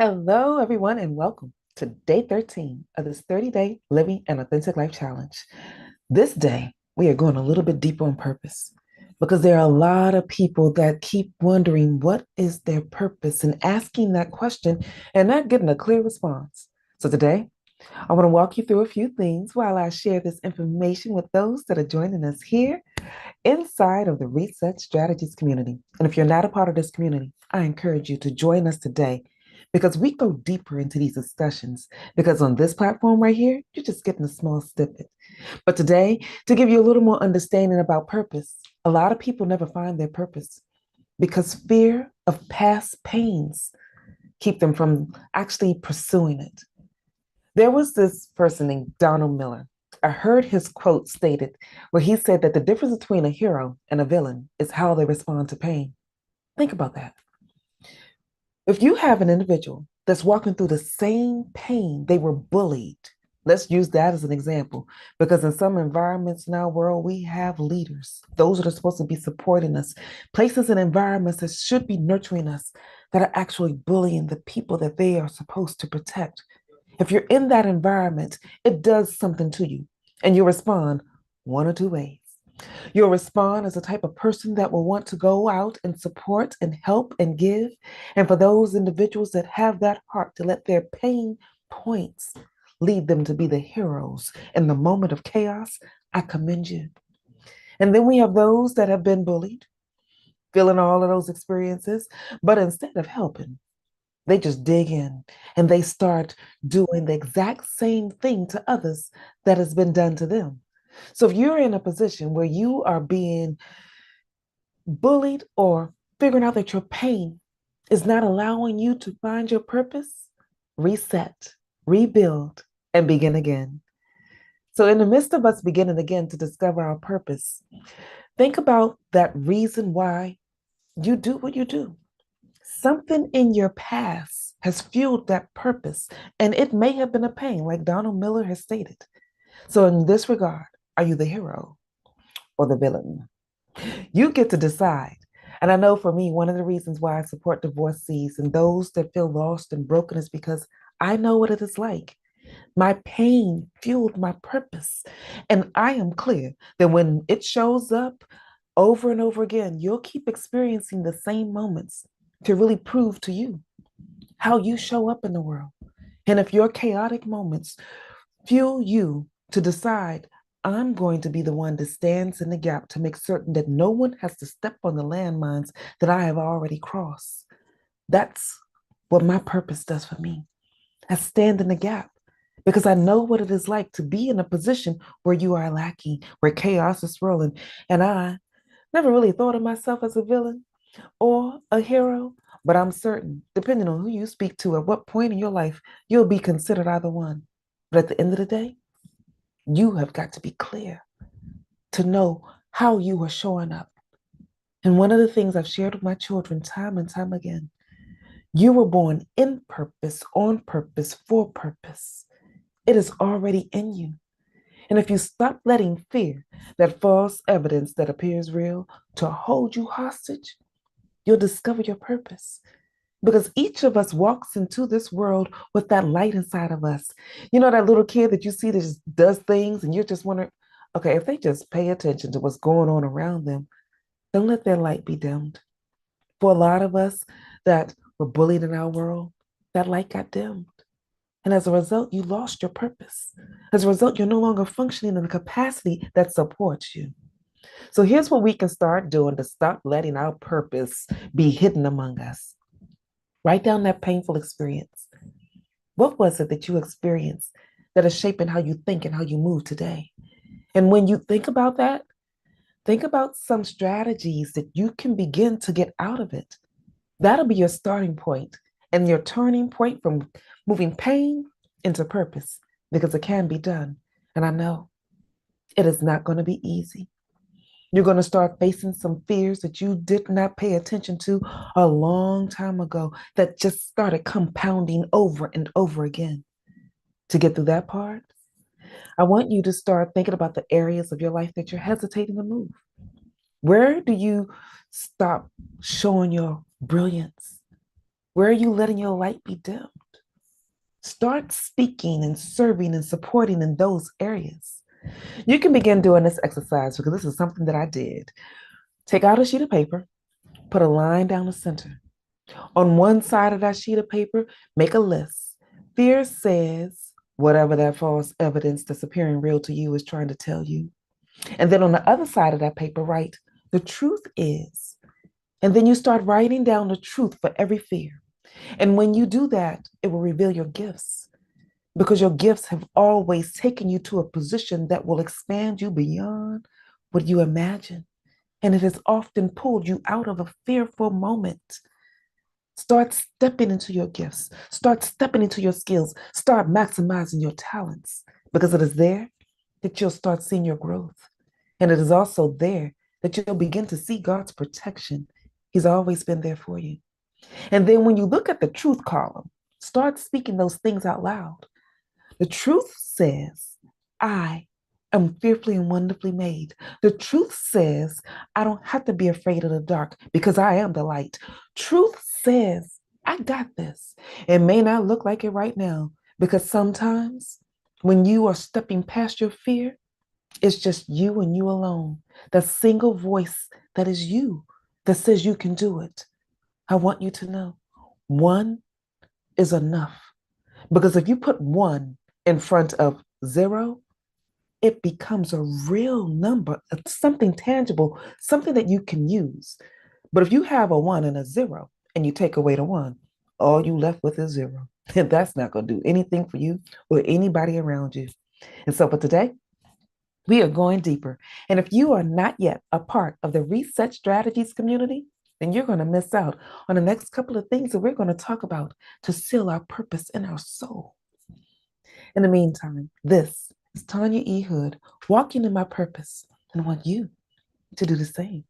Hello, everyone, and welcome to day 13 of this 30-day Living an Authentic Life Challenge. This day, we are going a little bit deeper on purpose because there are a lot of people that keep wondering what is their purpose and asking that question and not getting a clear response. So today, I want to walk you through a few things while I share this information with those that are joining us here inside of the Reset Strategies community. And if you're not a part of this community, I encourage you to join us today because we go deeper into these discussions. Because on this platform right here, you're just getting a small snippet. But today, to give you a little more understanding about purpose, a lot of people never find their purpose because fear of past pains keep them from actually pursuing it. There was this person named Donald Miller. I heard his quote stated where he said that the difference between a hero and a villain is how they respond to pain. Think about that. If you have an individual that's walking through the same pain, they were bullied. Let's use that as an example because in some environments in our world, we have leaders, those that are supposed to be supporting us, places and environments that should be nurturing us that are actually bullying the people that they are supposed to protect. If you're in that environment, it does something to you, and you respond one or two ways. You'll respond as a type of person that will want to go out and support and help and give. And for those individuals that have that heart to let their pain points lead them to be the heroes in the moment of chaos, I commend you. And then we have those that have been bullied, feeling all of those experiences, but instead of helping, they just dig in and they start doing the exact same thing to others that has been done to them. So if you're in a position where you are being bullied or figuring out that your pain is not allowing you to find your purpose, reset, rebuild, and begin again. So, in the midst of us beginning again to discover our purpose, think about that reason why you do what you do. Something in your past has fueled that purpose, and it may have been a pain, like Donald Miller has stated. So, in this regard, are you the hero or the villain? You get to decide. And I know for me, one of the reasons why I support divorcees and those that feel lost and broken is because I know what it is like. My pain fueled my purpose. And I am clear that when it shows up over and over again, you'll keep experiencing the same moments to really prove to you how you show up in the world. And if your chaotic moments fuel you to decide, I'm going to be the one that stands in the gap to make certain that no one has to step on the landmines that I have already crossed. That's what my purpose does for me. I stand in the gap because I know what it is like to be in a position where you are lacking, where chaos is swirling. And I never really thought of myself as a villain or a hero, but I'm certain, depending on who you speak to at what point in your life, you'll be considered either one. But at the end of the day, you have got to be clear to know how you are showing up. And one of the things I've shared with my children time and time again, you were born in purpose, on purpose, for purpose. It is already in you. And if you stop letting fear, that false evidence that appears real, to hold you hostage, you'll discover your purpose. Because each of us walks into this world with that light inside of us. You know, that little kid that you see that just does things, and you're just wondering, okay, if they just pay attention to what's going on around them, don't let their light be dimmed. For a lot of us that were bullied in our world, that light got dimmed. And as a result, you lost your purpose. As a result, you're no longer functioning in the capacity that supports you. So here's what we can start doing to stop letting our purpose be hidden among us. Write down that painful experience. What was it that you experienced that is shaping how you think and how you move today? And when you think about that, think about some strategies that you can begin to get out of it. That'll be your starting point and your turning point from moving pain into purpose because it can be done. And I know it is not going to be easy. You're going to start facing some fears that you did not pay attention to a long time ago that just started compounding over and over again. To get through that part, I want you to start thinking about the areas of your life that you're hesitating to move. Where do you stop showing your brilliance? Where are you letting your light be dimmed? Start speaking and serving and supporting in those areas. You can begin doing this exercise because this is something that I did. Take out a sheet of paper, put a line down the center. On one side of that sheet of paper, make a list. Fear says whatever that false evidence that's appearing real to you is trying to tell you. And then on the other side of that paper, write the truth is. And then you start writing down the truth for every fear. And when you do that, it will reveal your gifts because your gifts have always taken you to a position that will expand you beyond what you imagine. And it has often pulled you out of a fearful moment. Start stepping into your gifts. Start stepping into your skills. Start maximizing your talents because it is there that you'll start seeing your growth. And it is also there that you'll begin to see God's protection. He's always been there for you. And then when you look at the truth column, start speaking those things out loud. The truth says, I am fearfully and wonderfully made. The truth says, I don't have to be afraid of the dark because I am the light. Truth says, I got this. It may not look like it right now because sometimes when you are stepping past your fear, it's just you and you alone. That single voice that is you that says you can do it. I want you to know one is enough. Because if you put one in front of zero, it becomes a real number, something tangible, something that you can use. But if you have a one and a zero and you take away the one, all you left with is zero. And that's not going to do anything for you or anybody around you. And so for today, we are going deeper. And if you are not yet a part of the Reset Strategies community, then you're going to miss out on the next couple of things that we're going to talk about to seal our purpose in our soul. In the meantime, this is Tanya E. Hood walking in my purpose, and I want you to do the same.